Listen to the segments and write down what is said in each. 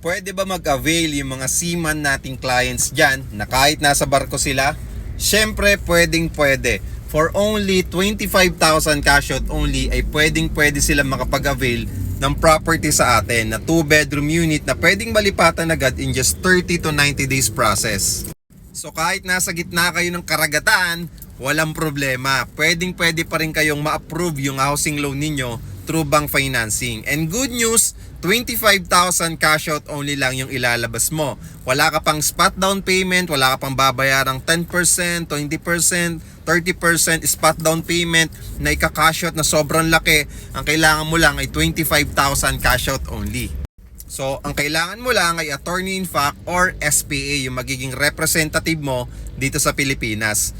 Pwede ba mag-avail yung mga seaman nating clients dyan na kahit nasa barko sila? Siyempre, pwede. For only 25,000 cash out only ay pwede sila makapag-avail ng property sa atin na 2-bedroom unit na pwedeng malipatan agad in just 30 to 90 days process. So kahit nasa gitna kayo ng karagatan, walang problema. Pwede pa rin kayong ma-approve yung housing loan ninyo through bank financing. And good news, 25,000 cash out only lang yung ilalabas mo. Wala ka pang spot down payment, wala ka pang babayarang 10%, 20%, 30% spot down payment na ika-cash out na sobrang laki. Ang kailangan mo lang ay 25,000 cash out only. So, ang kailangan mo lang ay attorney in fact or SPA, yung magiging representative mo dito sa Pilipinas.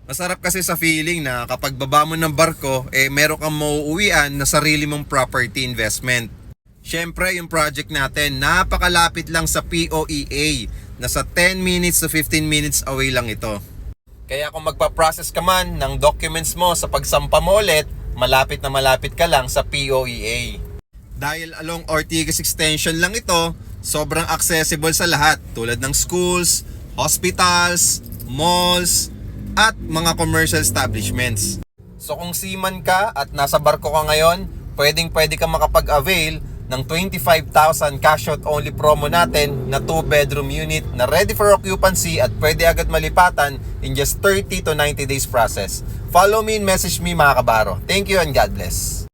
Masarap kasi sa feeling na kapag baba mo ng barko, meron kang mauuwian na sarili mong property investment. Siyempre, yung project natin, napakalapit lang sa POEA. Nasa 10 minutes to 15 minutes away lang ito. Kaya kung magpa-process ka man ng documents mo sa pagsampa mo ulit, malapit na malapit ka lang sa POEA. Dahil along Ortigas Extension lang ito, sobrang accessible sa lahat tulad ng schools, hospitals, malls, at mga commercial establishments. So kung seaman ka at nasa barko ka ngayon, pwede ka makapag-avail ng 25,000 cash out only promo natin na 2-bedroom unit na ready for occupancy at pwede agad malipatan in just 30 to 90 days process. Follow me and message me mga kabaro. Thank you and God bless.